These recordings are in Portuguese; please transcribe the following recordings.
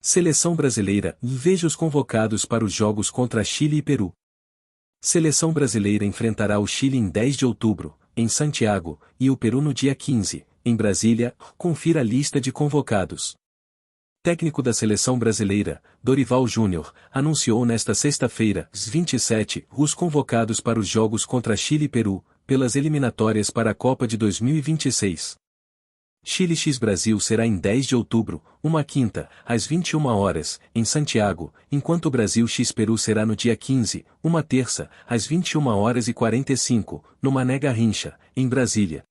Seleção brasileira, veja os convocados para os jogos contra Chile e Peru. Seleção brasileira enfrentará o Chile em 10 de outubro, em Santiago, e o Peru no dia 15, em Brasília. Confira a lista de convocados. Técnico da seleção brasileira, Dorival Júnior, anunciou nesta sexta-feira, 27, os convocados para os jogos contra Chile e Peru, pelas eliminatórias para a Copa de 2026. Chile x Brasil será em 10 de outubro, uma quinta, às 21 horas, em Santiago, enquanto Brasil x Peru será no dia 15, uma terça, às 21 horas e 45, no Mané Garrincha, em Brasília.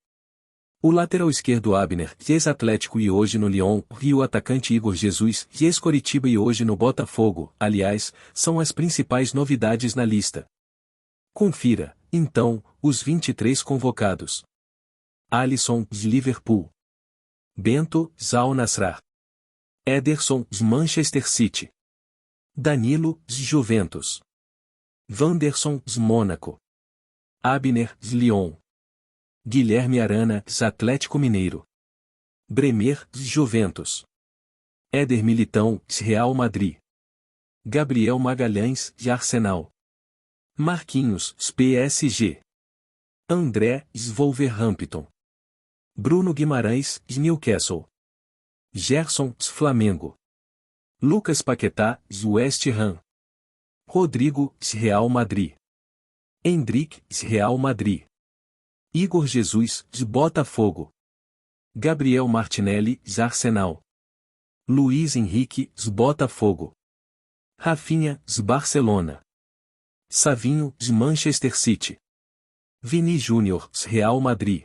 O lateral esquerdo Abner, ex-Atlético e hoje no Lyon, e o atacante Igor Jesus, ex-Coritiba e hoje no Botafogo, aliás, são as principais novidades na lista. Confira, então, os 23 convocados. Alisson, Liverpool. Bento, Al Nassr. Ederson, Manchester City. Danilo, Juventus. Wanderson, Mônaco. Abner, Lyon. Guilherme Arana, Atlético Mineiro. Bremer, Juventus. Éder Militão, Real Madrid. Gabriel Magalhães, Arsenal. Marquinhos, PSG. André, Wolverhampton. Bruno Guimarães, Newcastle. Gerson, Flamengo. Lucas Paquetá, West Ham. Rodrigo, Real Madrid. Endrick, Real Madrid. Igor Jesus, Botafogo. Gabriel Martinelli, Arsenal. Luiz Henrique, Botafogo. Rafinha, Barcelona. Savinho, Manchester City. Vini Júnior, Real Madrid.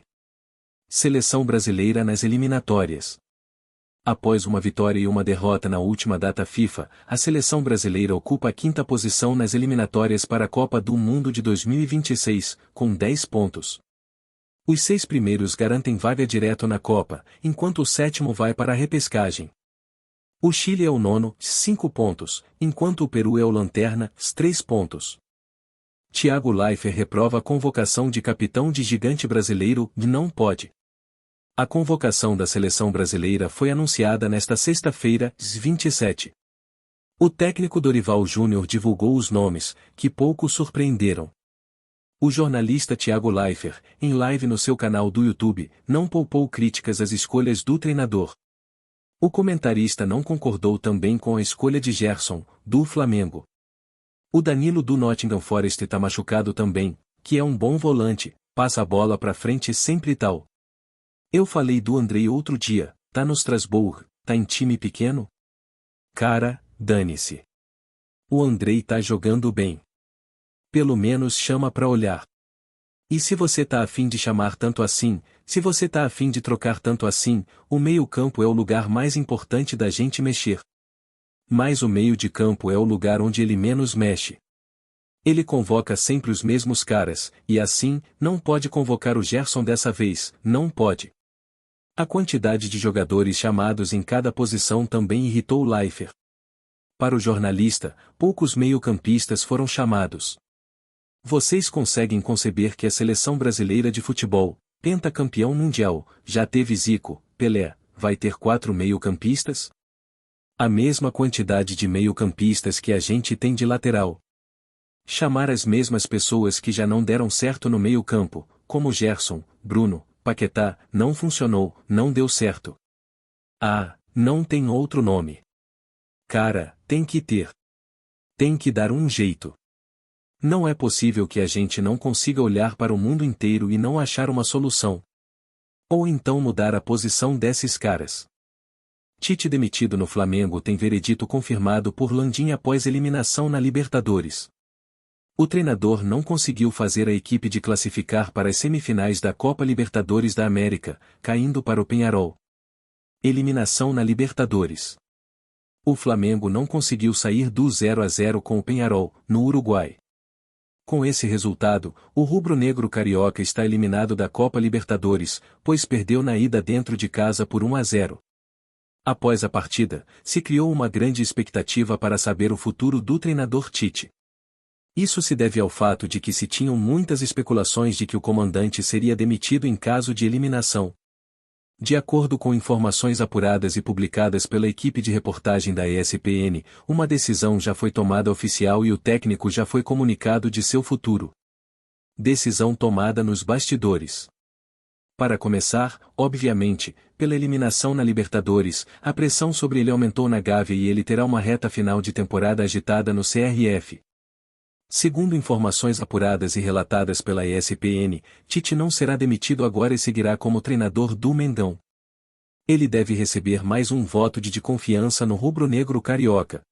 Seleção brasileira nas eliminatórias. Após uma vitória e uma derrota na última data FIFA, a seleção brasileira ocupa a quinta posição nas eliminatórias para a Copa do Mundo de 2026, com 10 pontos. Os 6 primeiros garantem vaga direto na Copa, enquanto o 7º vai para a repescagem. O Chile é o 9º, 5 pontos, enquanto o Peru é o lanterna, 3 pontos. Thiago Leifert reprova a convocação de capitão de gigante brasileiro, não pode. A convocação da seleção brasileira foi anunciada nesta sexta-feira, 27. O técnico Dorival Júnior divulgou os nomes, que pouco surpreenderam. O jornalista Thiago Leifert, em live no seu canal do YouTube, não poupou críticas às escolhas do treinador. O comentarista não concordou também com a escolha de Gerson, do Flamengo. O Danilo do Nottingham Forest está machucado também, que é um bom volante, passa a bola pra frente sempre e tal. Eu falei do Andrei outro dia, tá no Strasbourg, tá em time pequeno? Cara, dane-se. O Andrei tá jogando bem. Pelo menos chama pra olhar. E se você tá a fim de chamar tanto assim, se você tá a fim de trocar tanto assim, o meio-campo é o lugar mais importante da gente mexer. Mas o meio de campo é o lugar onde ele menos mexe. Ele convoca sempre os mesmos caras, e assim, não pode convocar o Gerson dessa vez, não pode. A quantidade de jogadores chamados em cada posição também irritou Leifert. Para o jornalista, poucos meio-campistas foram chamados. Vocês conseguem conceber que a seleção brasileira de futebol, pentacampeão mundial, já teve Zico, Pelé, vai ter 4 meio-campistas? A mesma quantidade de meio-campistas que a gente tem de lateral. Chamar as mesmas pessoas que já não deram certo no meio-campo, como Gerson, Bruno, Paquetá, não funcionou, não deu certo. Ah, não tem outro nome. Cara, tem que ter. Tem que dar um jeito. Não é possível que a gente não consiga olhar para o mundo inteiro e não achar uma solução. Ou então mudar a posição desses caras. Tite demitido no Flamengo tem veredito confirmado por Landim após eliminação na Libertadores. O treinador não conseguiu fazer a equipe de classificar para as semifinais da Copa Libertadores da América, caindo para o Peñarol. Eliminação na Libertadores. O Flamengo não conseguiu sair do 0-0 com o Peñarol, no Uruguai. Com esse resultado, o rubro-negro carioca está eliminado da Copa Libertadores, pois perdeu na ida dentro de casa por 1-0. Após a partida, se criou uma grande expectativa para saber o futuro do treinador Tite. Isso se deve ao fato de que se tinham muitas especulações de que o comandante seria demitido em caso de eliminação. De acordo com informações apuradas e publicadas pela equipe de reportagem da ESPN, uma decisão já foi tomada oficial e o técnico já foi comunicado de seu futuro. Decisão tomada nos bastidores. Para começar, obviamente, pela eliminação na Libertadores, a pressão sobre ele aumentou na Gávea e ele terá uma reta final de temporada agitada no CRF. Segundo informações apuradas e relatadas pela ESPN, Tite não será demitido agora e seguirá como treinador do Mengão. Ele deve receber mais um voto de confiança no rubro-negro carioca.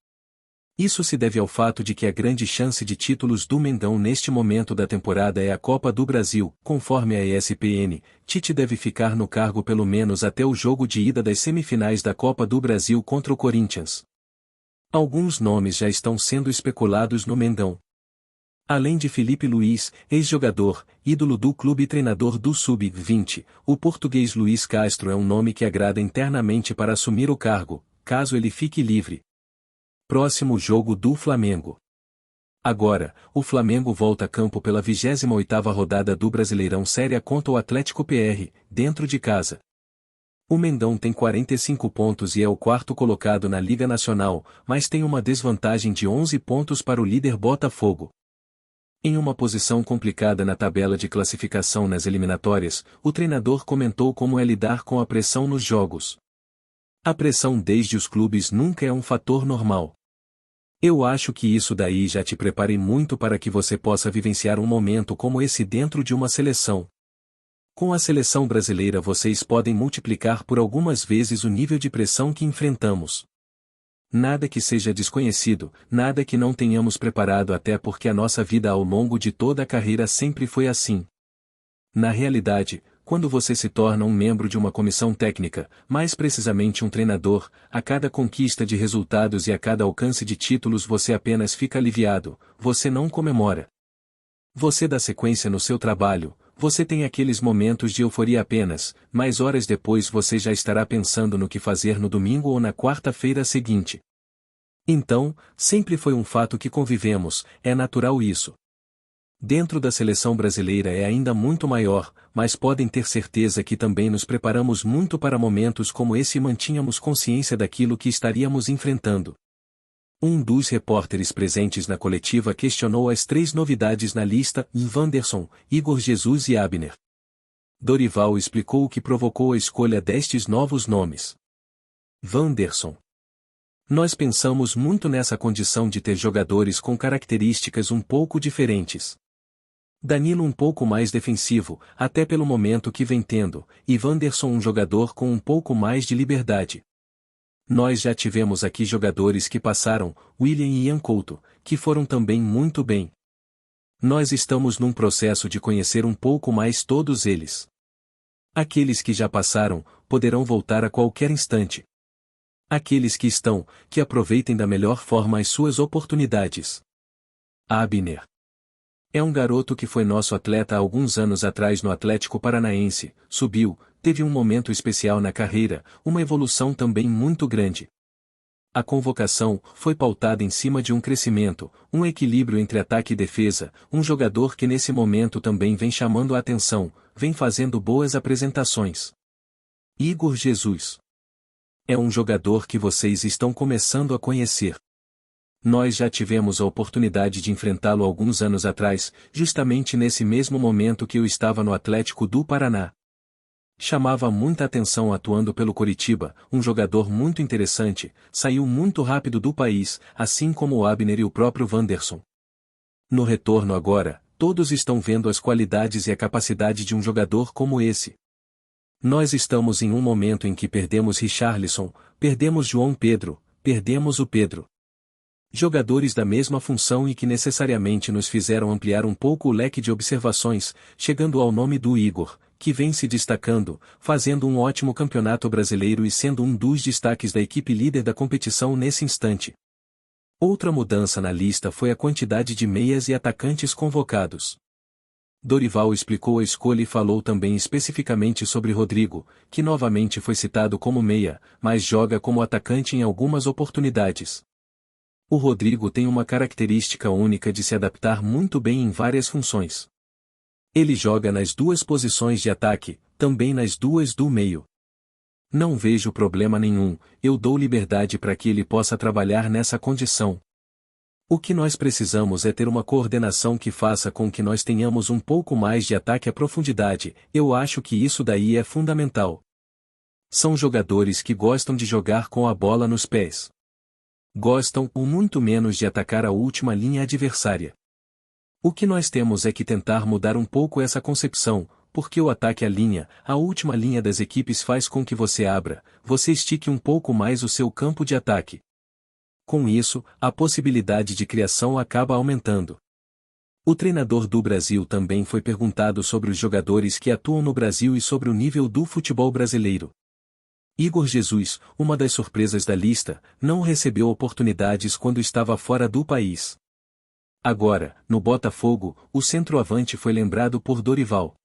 Isso se deve ao fato de que a grande chance de títulos do Mengão neste momento da temporada é a Copa do Brasil. Conforme a ESPN, Tite deve ficar no cargo pelo menos até o jogo de ida das semifinais da Copa do Brasil contra o Corinthians. Alguns nomes já estão sendo especulados no Mengão. Além de Felipe Luiz, ex-jogador, ídolo do clube e treinador do Sub-20, o português Luiz Castro é um nome que agrada internamente para assumir o cargo, caso ele fique livre. Próximo jogo do Flamengo. Agora, o Flamengo volta a campo pela 28ª rodada do Brasileirão Série A contra o Atlético PR, dentro de casa. O Mengão tem 45 pontos e é o quarto colocado na Liga Nacional, mas tem uma desvantagem de 11 pontos para o líder Botafogo. Em uma posição complicada na tabela de classificação nas eliminatórias, o treinador comentou como é lidar com a pressão nos jogos. A pressão desde os clubes nunca é um fator normal. Eu acho que isso daí já te prepare muito para que você possa vivenciar um momento como esse dentro de uma seleção. Com a seleção brasileira vocês podem multiplicar por algumas vezes o nível de pressão que enfrentamos. Nada que seja desconhecido, nada que não tenhamos preparado até porque a nossa vida ao longo de toda a carreira sempre foi assim. Na realidade, quando você se torna um membro de uma comissão técnica, mais precisamente um treinador, a cada conquista de resultados e a cada alcance de títulos você apenas fica aliviado, você não comemora. Você dá sequência no seu trabalho, você tem aqueles momentos de euforia apenas, mas horas depois você já estará pensando no que fazer no domingo ou na quarta-feira seguinte. Então, sempre foi um fato que convivemos, é natural isso. Dentro da seleção brasileira é ainda muito maior, mas podem ter certeza que também nos preparamos muito para momentos como esse e mantínhamos consciência daquilo que estaríamos enfrentando. Um dos repórteres presentes na coletiva questionou as 3 novidades na lista: Wanderson, Igor Jesus e Abner. Dorival explicou o que provocou a escolha destes novos nomes. Wanderson. Nós pensamos muito nessa condição de ter jogadores com características um pouco diferentes. Danilo um pouco mais defensivo, até pelo momento que vem tendo, e Wanderson um jogador com um pouco mais de liberdade. Nós já tivemos aqui jogadores que passaram, William e Ian Couto, que foram também muito bem. Nós estamos num processo de conhecer um pouco mais todos eles. Aqueles que já passaram, poderão voltar a qualquer instante. Aqueles que estão, que aproveitem da melhor forma as suas oportunidades. Abner. É um garoto que foi nosso atleta há alguns anos atrás no Atlético Paranaense, subiu, teve um momento especial na carreira, uma evolução também muito grande. A convocação foi pautada em cima de um crescimento, um equilíbrio entre ataque e defesa, um jogador que nesse momento também vem chamando a atenção, vem fazendo boas apresentações. Igor Jesus. É um jogador que vocês estão começando a conhecer. Nós já tivemos a oportunidade de enfrentá-lo alguns anos atrás, justamente nesse mesmo momento que eu estava no Atlético do Paraná. Chamava muita atenção atuando pelo Coritiba, um jogador muito interessante, saiu muito rápido do país, assim como o Abner e o próprio Wanderson. No retorno agora, todos estão vendo as qualidades e a capacidade de um jogador como esse. Nós estamos em um momento em que perdemos Richarlison, perdemos João Pedro, perdemos o Pedro. Jogadores da mesma função e que necessariamente nos fizeram ampliar um pouco o leque de observações, chegando ao nome do Igor, que vem se destacando, fazendo um ótimo campeonato brasileiro e sendo um dos destaques da equipe líder da competição nesse instante. Outra mudança na lista foi a quantidade de meias e atacantes convocados. Dorival explicou a escolha e falou também especificamente sobre Rodrigo, que novamente foi citado como meia, mas joga como atacante em algumas oportunidades. O Rodrigo tem uma característica única de se adaptar muito bem em várias funções. Ele joga nas 2 posições de ataque, também nas 2 do meio. Não vejo problema nenhum, eu dou liberdade para que ele possa trabalhar nessa condição. O que nós precisamos é ter uma coordenação que faça com que nós tenhamos um pouco mais de ataque à profundidade, eu acho que isso daí é fundamental. São jogadores que gostam de jogar com a bola nos pés. Gostam ou muito menos de atacar a última linha adversária. O que nós temos é que tentar mudar um pouco essa concepção, porque o ataque à linha, a última linha das equipes faz com que você abra, você estique um pouco mais o seu campo de ataque. Com isso, a possibilidade de criação acaba aumentando. O treinador do Brasil também foi perguntado sobre os jogadores que atuam no Brasil e sobre o nível do futebol brasileiro. Igor Jesus, uma das surpresas da lista, não recebeu oportunidades quando estava fora do país. Agora, no Botafogo, o centroavante foi lembrado por Dorival.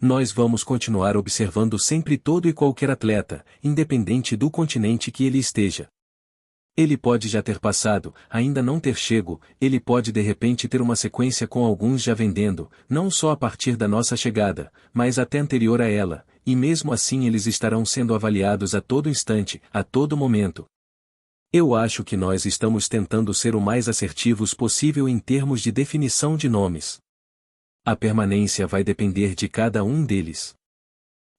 Nós vamos continuar observando sempre todo e qualquer atleta, independente do continente que ele esteja. Ele pode já ter passado, ainda não ter chego, ele pode de repente ter uma sequência com alguns já vendendo, não só a partir da nossa chegada, mas até anterior a ela, e mesmo assim eles estarão sendo avaliados a todo instante, a todo momento. Eu acho que nós estamos tentando ser o mais assertivos possível em termos de definição de nomes. A permanência vai depender de cada um deles.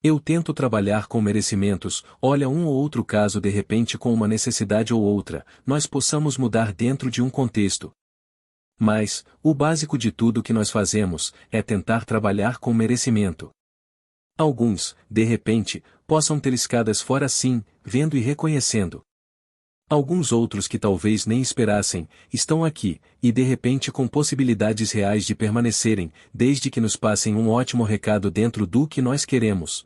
Eu tento trabalhar com merecimentos, olha um ou outro caso de repente com uma necessidade ou outra, nós possamos mudar dentro de um contexto. Mas, o básico de tudo que nós fazemos, é tentar trabalhar com merecimento. Alguns, de repente, possam ter escadas fora sim, vendo e reconhecendo. Alguns outros que talvez nem esperassem, estão aqui, e de repente com possibilidades reais de permanecerem, desde que nos passem um ótimo recado dentro do que nós queremos.